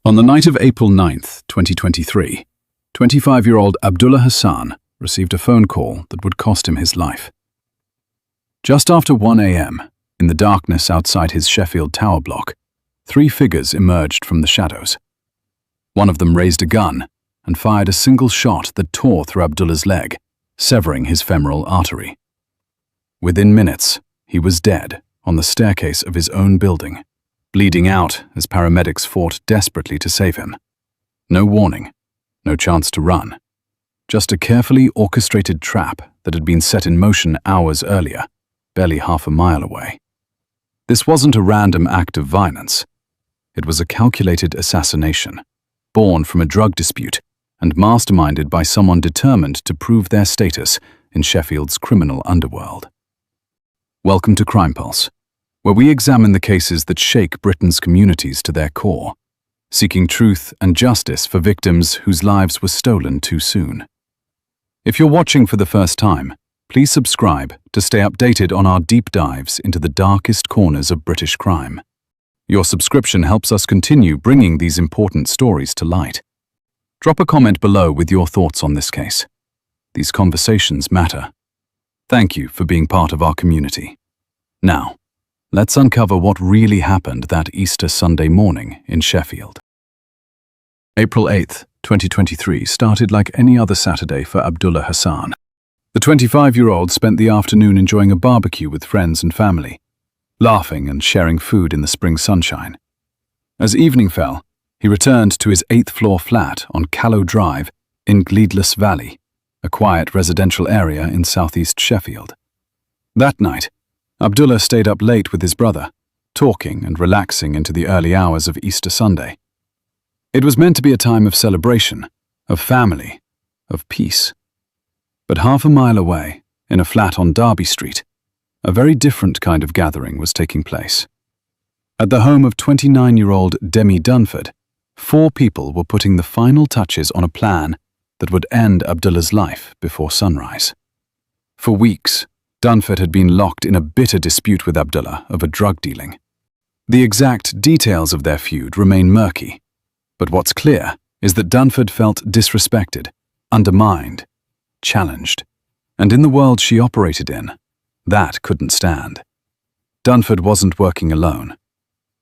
On the night of April 9th, 2023, 25-year-old Abdullah Hassan received a phone call that would cost him his life. Just after 1 a.m., in the darkness outside his Sheffield tower block, three figures emerged from the shadows. One of them raised a gun and fired a single shot that tore through Abdullah's leg, severing his femoral artery. Within minutes, he was dead on the staircase of his own building, bleeding out as paramedics fought desperately to save him. No warning, no chance to run. Just a carefully orchestrated trap that had been set in motion hours earlier, barely half a mile away. This wasn't a random act of violence. It was a calculated assassination, born from a drug dispute and masterminded by someone determined to prove their status in Sheffield's criminal underworld. Welcome to Crime Pulse, where we examine the cases that shake Britain's communities to their core, seeking truth and justice for victims whose lives were stolen too soon. If you're watching for the first time, please subscribe to stay updated on our deep dives into the darkest corners of British crime. Your subscription helps us continue bringing these important stories to light. Drop a comment below with your thoughts on this case. These conversations matter. Thank you for being part of our community. Now, let's uncover what really happened that Easter Sunday morning in Sheffield. April 8th, 2023 started like any other Saturday for Abdullah Hassan. The 25-year-old spent the afternoon enjoying a barbecue with friends and family, laughing and sharing food in the spring sunshine. As evening fell, he returned to his 8th-floor flat on Callow Drive in Gleadless Valley, a quiet residential area in southeast Sheffield. That night, Abdullah stayed up late with his brother, talking and relaxing into the early hours of Easter Sunday. It was meant to be a time of celebration, of family, of peace. But half a mile away, in a flat on Derby Street, a very different kind of gathering was taking place. At the home of 29-year-old Demi Dunford, 4 people were putting the final touches on a plan that would end Abdullah's life before sunrise. For weeks, Dunford had been locked in a bitter dispute with Abdullah over drug dealing. The exact details of their feud remain murky, but what's clear is that Dunford felt disrespected, undermined, challenged, and in the world she operated in, that couldn't stand. Dunford wasn't working alone.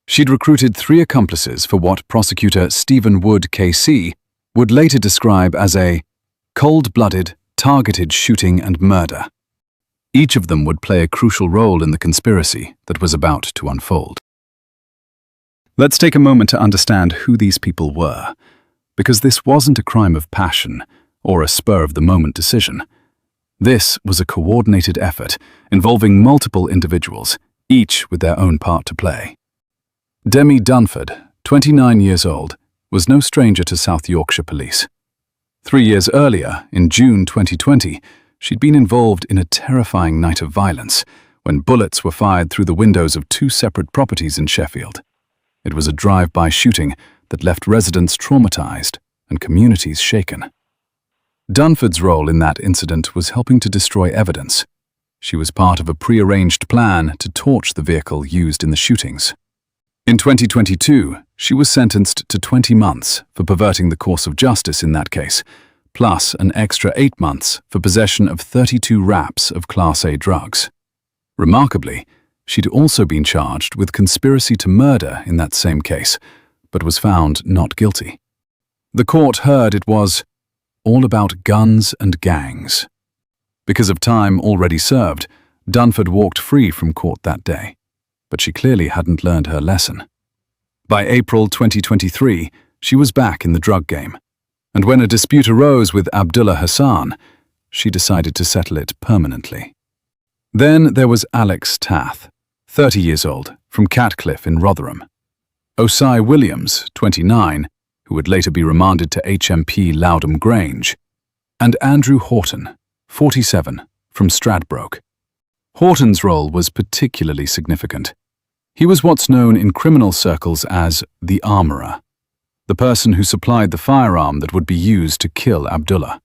She'd recruited 3 accomplices for what prosecutor Stephen Wood KC would later describe as a cold-blooded, targeted shooting and murder. Each of them would play a crucial role in the conspiracy that was about to unfold. Let's take a moment to understand who these people were, because this wasn't a crime of passion or a spur-of-the-moment decision. This was a coordinated effort involving multiple individuals, each with their own part to play. Demi Dunford, 29 years old, was no stranger to South Yorkshire Police. 3 years earlier, in June 2020, she'd been involved in a terrifying night of violence when bullets were fired through the windows of 2 separate properties in Sheffield. It was a drive-by shooting that left residents traumatized and communities shaken. Dunford's role in that incident was helping to destroy evidence. She was part of a pre-arranged plan to torch the vehicle used in the shootings. In 2022, she was sentenced to 20 months for perverting the course of justice in that case, plus an extra 8 months for possession of 32 wraps of Class A drugs. Remarkably, she'd also been charged with conspiracy to murder in that same case, but was found not guilty. The court heard it was all about guns and gangs. Because of time already served, Dunford walked free from court that day, but she clearly hadn't learned her lesson. By April 2023, she was back in the drug game, and when a dispute arose with Abdullah Hassan, she decided to settle it permanently. Then there was Alex Taff, 30 years old, from Catcliffe in Rotherham. Osai Williams, 29, who would later be remanded to HMP Loudham Grange, and Andrew Horton, 47, from Stradbroke. Horton's role was particularly significant. He was what's known in criminal circles as the armourer, the person who supplied the firearm that would be used to kill Abdullah.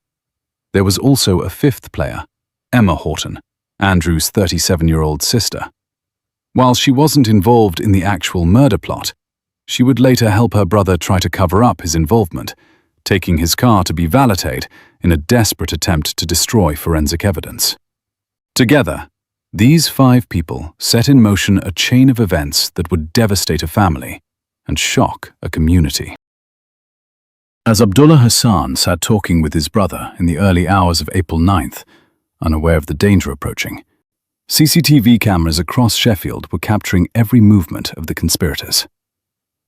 There was also a 5th player, Emma Horton, Andrew's 37-year-old sister. While she wasn't involved in the actual murder plot, She would later help her brother try to cover up his involvement, taking his car to be valeted in a desperate attempt to destroy forensic evidence. Together, these 5 people set in motion a chain of events that would devastate a family and shock a community. As Abdullah Hassan sat talking with his brother in the early hours of April 9th, unaware of the danger approaching, CCTV cameras across Sheffield were capturing every movement of the conspirators.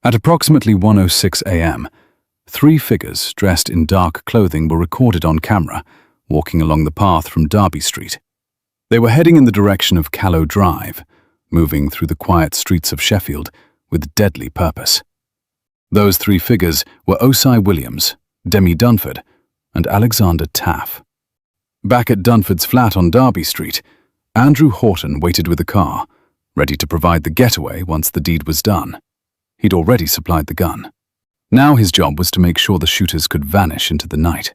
At approximately 1:06 a.m., 3 figures dressed in dark clothing were recorded on camera, walking along the path from Derby Street. They were heading in the direction of Callow Drive, moving through the quiet streets of Sheffield with deadly purpose. Those 3 figures were Osai Williams, Demi Dunford, and Alexander Taff. Back at Dunford's flat on Derby Street, Andrew Horton waited with a car, ready to provide the getaway once the deed was done. He'd already supplied the gun. Now his job was to make sure the shooters could vanish into the night.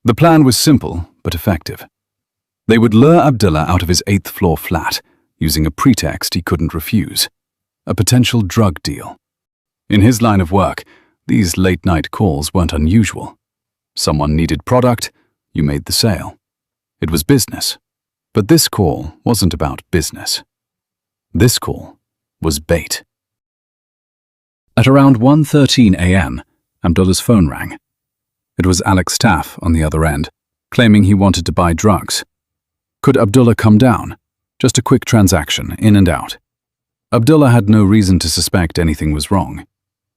The plan was simple but effective. They would lure Abdullah out of his 8th-floor flat, using a pretext he couldn't refuse: a potential drug deal. In his line of work, these late-night calls weren't unusual. Someone needed product, you made the sale. It was business. But this call wasn't about business. This call was bait. At around 1:13 a.m., Abdullah's phone rang. It was Alex Taff on the other end, claiming he wanted to buy drugs. Could Abdullah come down? Just a quick transaction, in and out. Abdullah had no reason to suspect anything was wrong.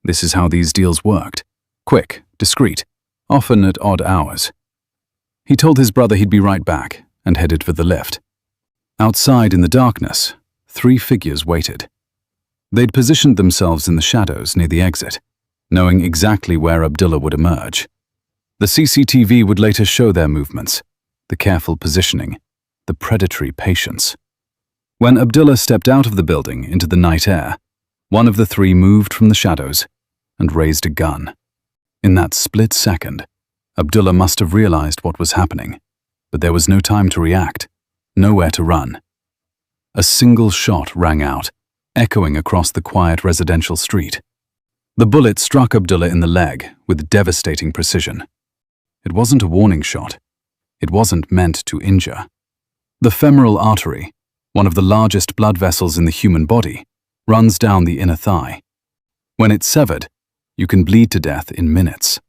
This is how these deals worked. Quick, discreet, often at odd hours. He told his brother he'd be right back and headed for the lift. Outside in the darkness, 3 figures waited. They'd positioned themselves in the shadows near the exit, knowing exactly where Abdullah would emerge. The CCTV would later show their movements, the careful positioning, the predatory patience. When Abdullah stepped out of the building into the night air, one of the 3 moved from the shadows and raised a gun. In that split second, Abdullah must have realized what was happening, but there was no time to react, nowhere to run. A single shot rang out, echoing across the quiet residential street. The bullet struck Abdullah in the leg with devastating precision. It wasn't a warning shot. It wasn't meant to injure. The femoral artery, one of the largest blood vessels in the human body, runs down the inner thigh. When it's severed, you can bleed to death in minutes.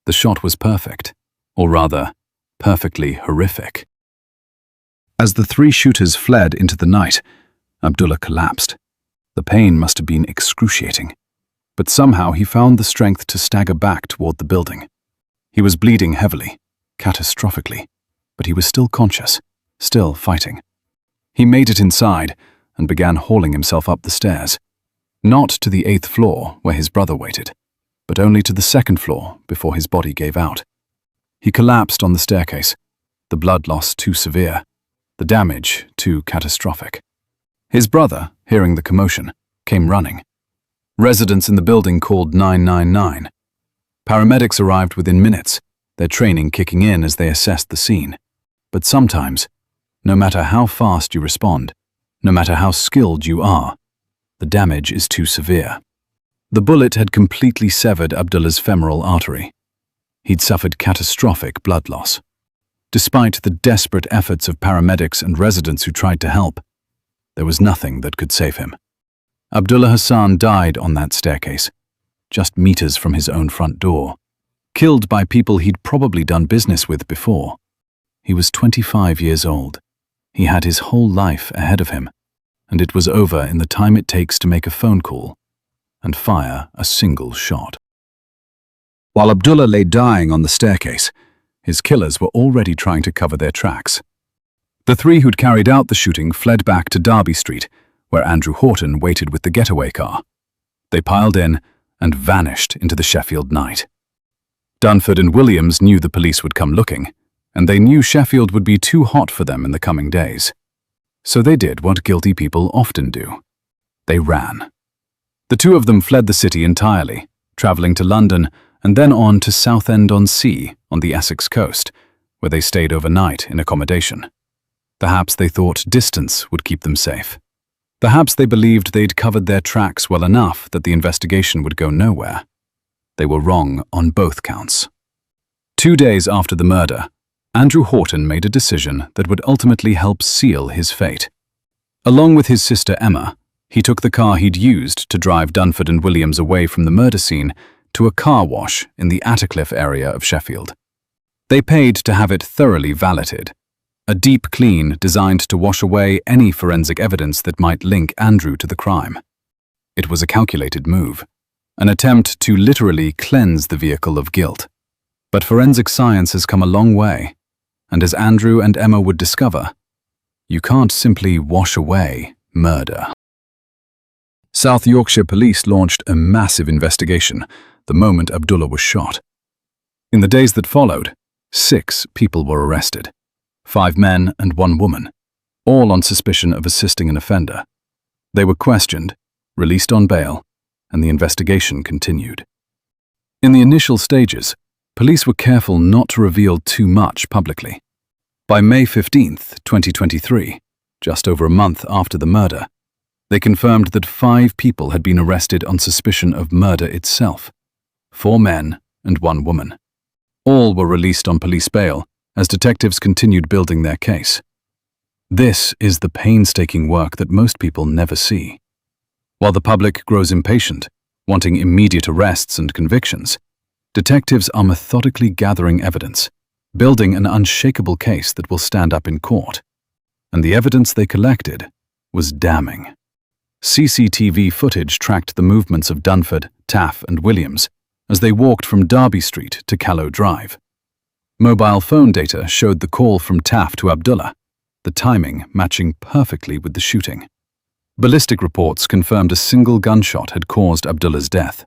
The shot was perfect, or rather, perfectly horrific. As the 3 shooters fled into the night, Abdullah collapsed. The pain must have been excruciating, but somehow he found the strength to stagger back toward the building. He was bleeding heavily, catastrophically, but he was still conscious, still fighting. He made it inside and began hauling himself up the stairs, not to the 8th floor where his brother waited, but only to the 2nd floor before his body gave out. He collapsed on the staircase, the blood loss too severe, the damage too catastrophic. His brother, hearing the commotion, came running. Residents in the building called 999. Paramedics arrived within minutes, their training kicking in as they assessed the scene. But sometimes, no matter how fast you respond, no matter how skilled you are, the damage is too severe. The bullet had completely severed Abdullah's femoral artery. He'd suffered catastrophic blood loss. Despite the desperate efforts of paramedics and residents who tried to help, there was nothing that could save him. Abdullah Hassan died on that staircase, just meters from his own front door, killed by people he'd probably done business with before. He was 25 years old. He had his whole life ahead of him, and it was over in the time it takes to make a phone call and fire a single shot. While Abdullah lay dying on the staircase, his killers were already trying to cover their tracks. The 3 who'd carried out the shooting fled back to Derby Street, where Andrew Horton waited with the getaway car. They piled in and vanished into the Sheffield night. Dunford and Williams knew the police would come looking, and they knew Sheffield would be too hot for them in the coming days. So they did what guilty people often do. They ran. The 2 of them fled the city entirely, travelling to London and then on to Southend-on-Sea on the Essex coast, where they stayed overnight in accommodation. Perhaps they thought distance would keep them safe. Perhaps they believed they'd covered their tracks well enough that the investigation would go nowhere. They were wrong on both counts. 2 days after the murder, Andrew Horton made a decision that would ultimately help seal his fate. Along with his sister Emma, he took the car he'd used to drive Dunford and Williams away from the murder scene to a car wash in the Attercliffe area of Sheffield. They paid to have it thoroughly valeted, a deep clean designed to wash away any forensic evidence that might link Andrew to the crime. It was a calculated move, an attempt to literally cleanse the vehicle of guilt. But forensic science has come a long way, and as Andrew and Emma would discover, you can't simply wash away murder. South Yorkshire police launched a massive investigation the moment Abdullah was shot. In the days that followed, 6 people were arrested, 5 men and 1 woman, all on suspicion of assisting an offender. They were questioned, released on bail, and the investigation continued. In the initial stages, police were careful not to reveal too much publicly. By May 15, 2023, just over a month after the murder, they confirmed that 5 people had been arrested on suspicion of murder itself, 4 men and 1 woman. All were released on police bail as detectives continued building their case. This is the painstaking work that most people never see. While the public grows impatient, wanting immediate arrests and convictions, detectives are methodically gathering evidence, building an unshakable case that will stand up in court. And the evidence they collected was damning. CCTV footage tracked the movements of Dunford, Taff and Williams as they walked from Derby Street to Callow Drive. Mobile phone data showed the call from Taff to Abdullah, the timing matching perfectly with the shooting. Ballistic reports confirmed a single gunshot had caused Abdullah's death.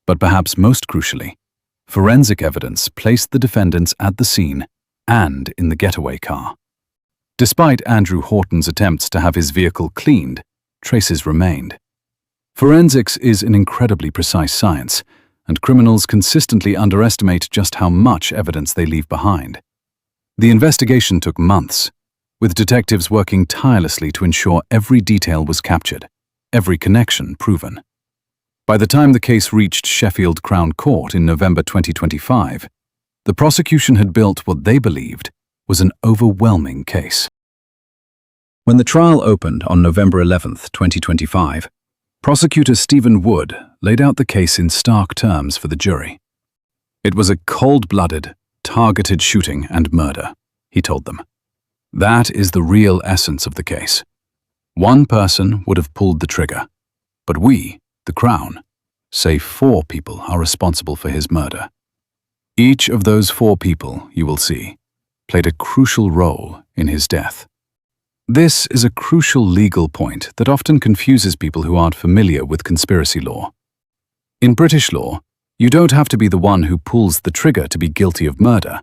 But perhaps most crucially, forensic evidence placed the defendants at the scene and in the getaway car. Despite Andrew Horton's attempts to have his vehicle cleaned, traces remained. Forensics is an incredibly precise science, and criminals consistently underestimate just how much evidence they leave behind. The investigation took months, with detectives working tirelessly to ensure every detail was captured, every connection proven. By the time the case reached Sheffield Crown Court in November 2025, the prosecution had built what they believed was an overwhelming case. When the trial opened on November 11, 2025, prosecutor Stephen Wood laid out the case in stark terms for the jury. It was a cold-blooded, targeted shooting and murder, he told them. That is the real essence of the case. One person would have pulled the trigger, but we, the Crown, say 4 people are responsible for his murder. Each of those 4 people, you will see, played a crucial role in his death. This is a crucial legal point that often confuses people who aren't familiar with conspiracy law. In British law, you don't have to be the one who pulls the trigger to be guilty of murder.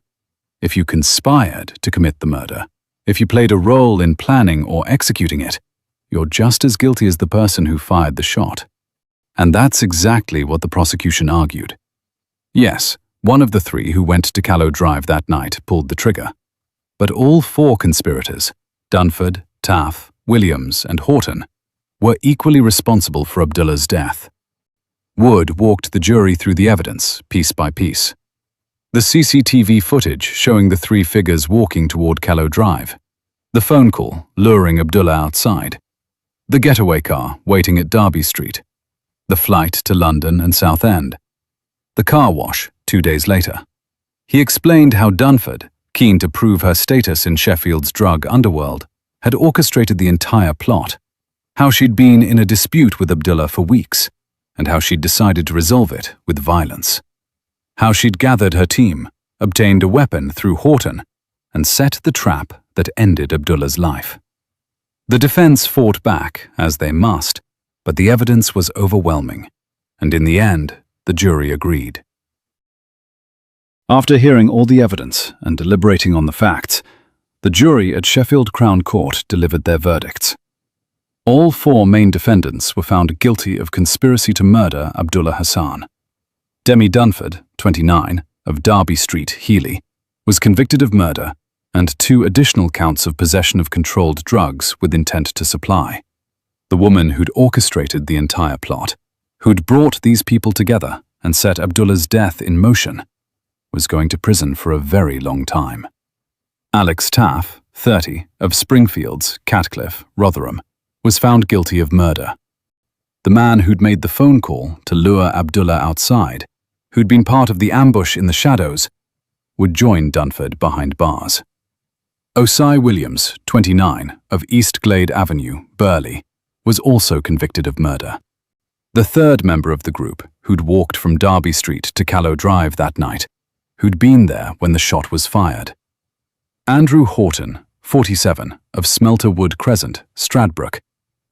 If you conspired to commit the murder, if you played a role in planning or executing it, you're just as guilty as the person who fired the shot. And that's exactly what the prosecution argued. Yes, one of the 3 who went to Callow Drive that night pulled the trigger. But all 4 conspirators, Dunford, Taff, Williams and Horton, were equally responsible for Abdullah's death. Wood walked the jury through the evidence, piece by piece. The CCTV footage showing the 3 figures walking toward Callow Drive, the phone call luring Abdullah outside, the getaway car waiting at Derby Street, the flight to London and Southend, the car wash 2 days later. He explained how Dunford, keen to prove her status in Sheffield's drug underworld, had orchestrated the entire plot, how she'd been in a dispute with Abdullah for weeks, and how she'd decided to resolve it with violence. How she'd gathered her team, obtained a weapon through Horton, and set the trap that ended Abdullah's life. The defense fought back, as they must, but the evidence was overwhelming, and in the end, the jury agreed. After hearing all the evidence and deliberating on the facts, the jury at Sheffield Crown Court delivered their verdicts. All 4 main defendants were found guilty of conspiracy to murder Abdullah Hassan. Demi Dunford, 29, of Derby Street, Heeley, was convicted of murder and 2 additional counts of possession of controlled drugs with intent to supply. the woman who'd orchestrated the entire plot, who'd brought these people together and set Abdullah's death in motion, was going to prison for a very long time. Alex Taff, 30, of Springfields, Catcliffe, Rotherham, was found guilty of murder. The man who'd made the phone call to lure Abdullah outside, who'd been part of the ambush in the shadows, would join Dunford behind bars. Osai Williams, 29, of East Glade Avenue, Burley, was also convicted of murder. The third member of the group, who'd walked from Derby Street to Callow Drive that night, who'd been there when the shot was fired. Andrew Horton, 47, of Smelterwood Crescent, Stradbroke,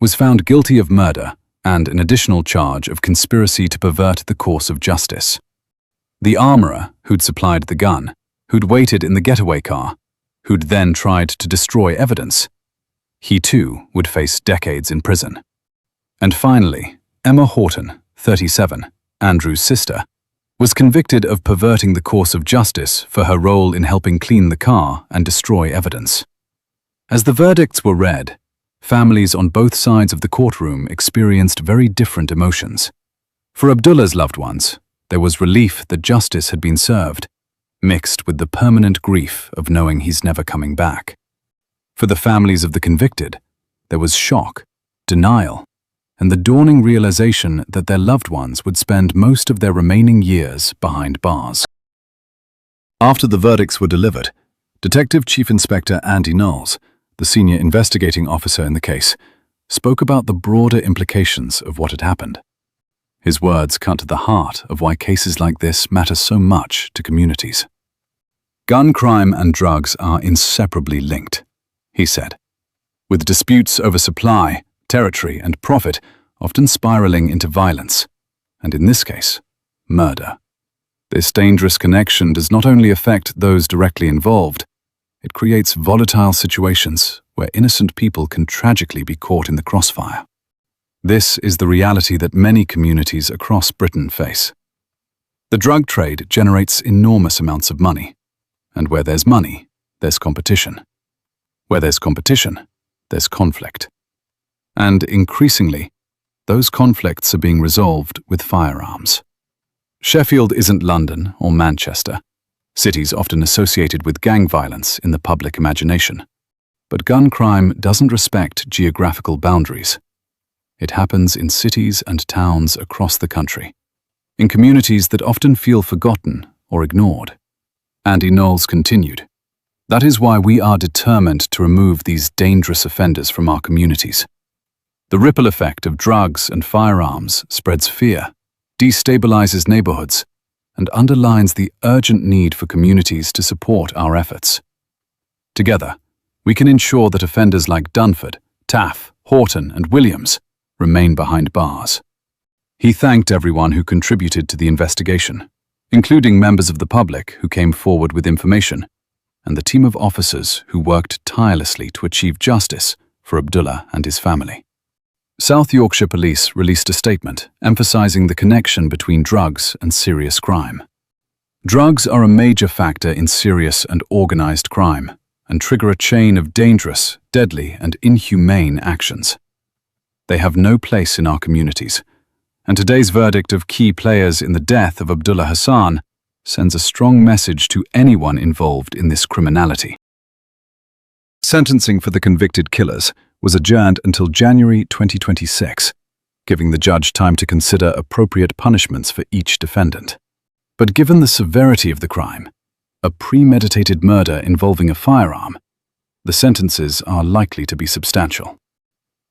was found guilty of murder and an additional charge of conspiracy to pervert the course of justice. The armourer who'd supplied the gun, who'd waited in the getaway car, who'd then tried to destroy evidence, he too would face decades in prison. And finally, Emma Horton, 37, Andrew's sister, was convicted of perverting the course of justice for her role in helping clean the car and destroy evidence. As the verdicts were read, families on both sides of the courtroom experienced very different emotions. For Abdullah's loved ones, there was relief that justice had been served, mixed with the permanent grief of knowing he's never coming back. For the families of the convicted, there was shock, denial, and the dawning realization that their loved ones would spend most of their remaining years behind bars. After the verdicts were delivered, Detective Chief Inspector Andy Knowles, the senior investigating officer in the case, spoke about the broader implications of what had happened. His words cut to the heart of why cases like this matter so much to communities. Gun crime and drugs are inseparably linked, he said, with disputes over supply, territory, and profit often spiraling into violence, and in this case, murder. This dangerous connection does not only affect those directly involved, it creates volatile situations where innocent people can tragically be caught in the crossfire. This is the reality that many communities across Britain face. The drug trade generates enormous amounts of money, and where there's money, there's competition. Where there's competition, there's conflict. And increasingly, those conflicts are being resolved with firearms. Sheffield isn't London or Manchester, cities often associated with gang violence in the public imagination. But gun crime doesn't respect geographical boundaries. It happens in cities and towns across the country, in communities that often feel forgotten or ignored. Andy Knowles continued, "That is why we are determined to remove these dangerous offenders from our communities. The ripple effect of drugs and firearms spreads fear, destabilizes neighborhoods, and underlines the urgent need for communities to support our efforts. Together, we can ensure that offenders like Dunford, Taff, Horton, and Williams remain behind bars." He thanked everyone who contributed to the investigation, including members of the public who came forward with information, and the team of officers who worked tirelessly to achieve justice for Abdullah and his family. South Yorkshire Police released a statement emphasizing the connection between drugs and serious crime. Drugs are a major factor in serious and organized crime and trigger a chain of dangerous, deadly, and inhumane actions. They have no place in our communities, and today's verdict of key players in the death of Abdullah Hassan sends a strong message to anyone involved in this criminality. Sentencing for the convicted killers was adjourned until January 2026, giving the judge time to consider appropriate punishments for each defendant. But given the severity of the crime, a premeditated murder involving a firearm, the sentences are likely to be substantial.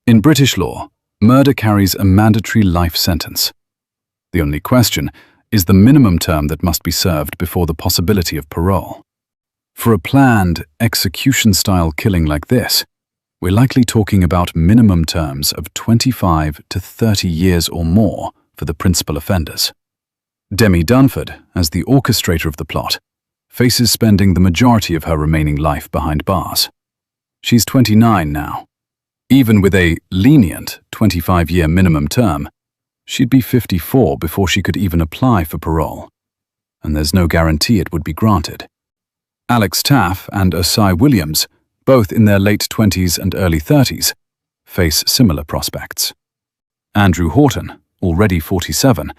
In British law, murder carries a mandatory life sentence. The only question is the minimum term that must be served before the possibility of parole. For a planned, execution-style killing like this, we're likely talking about minimum terms of 25 to 30 years or more for the principal offenders. Demi Dunford, as the orchestrator of the plot, faces spending the majority of her remaining life behind bars. She's 29 now. Even with a lenient 25-year minimum term, she'd be 54 before she could even apply for parole, and there's no guarantee it would be granted. Alex Taff and Osai Williams, both in their late 20s and early 30s, face similar prospects. Andrew Horton, already 47,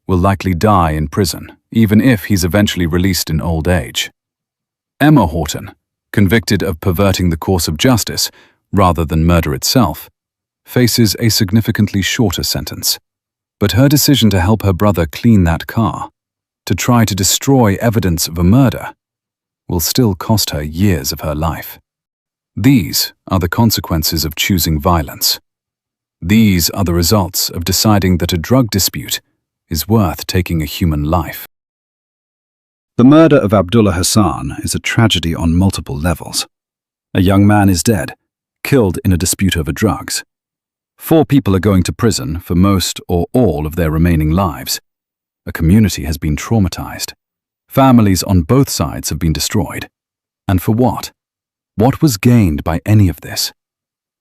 will likely die in prison, even if he's eventually released in old age. Emma Horton, convicted of perverting the course of justice rather than murder itself, faces a significantly shorter sentence. But her decision to help her brother clean that car, to try to destroy evidence of a murder, will still cost her years of her life. These are the consequences of choosing violence. These are the results of deciding that a drug dispute is worth taking a human life. The murder of Abdullah Hassan is a tragedy on multiple levels. A young man is dead, killed in a dispute over drugs. 4 people are going to prison for most or all of their remaining lives. A community has been traumatized. Families on both sides have been destroyed. And for what? What was gained by any of this?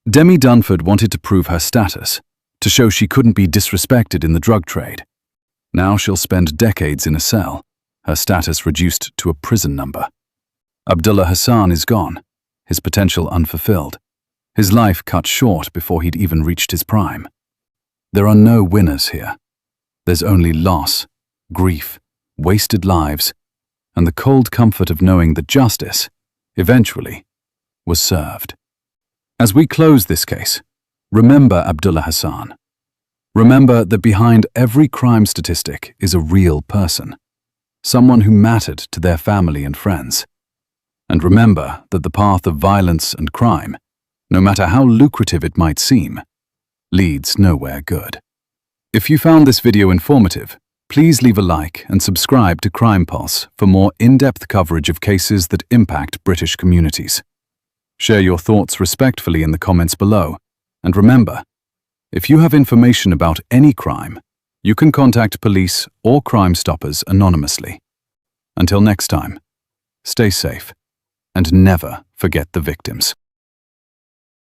Demi Dunford wanted to prove her status, to show she couldn't be disrespected in the drug trade. Now she'll spend decades in a cell, her status reduced to a prison number. Abdullah Hassan is gone, his potential unfulfilled, his life cut short before he'd even reached his prime. There are no winners here. There's only loss, grief, wasted lives, and the cold comfort of knowing that justice, eventually, was served. As we close this case, remember Abdullah Hassan. Remember that behind every crime statistic is a real person, someone who mattered to their family and friends. And remember that the path of violence and crime, no matter how lucrative it might seem, leads nowhere good. If you found this video informative, please leave a like and subscribe to Crime Pulse for more in-depth coverage of cases that impact British communities. Share your thoughts respectfully in the comments below, and remember, if you have information about any crime, you can contact police or Crime Stoppers anonymously. Until next time, stay safe and never forget the victims.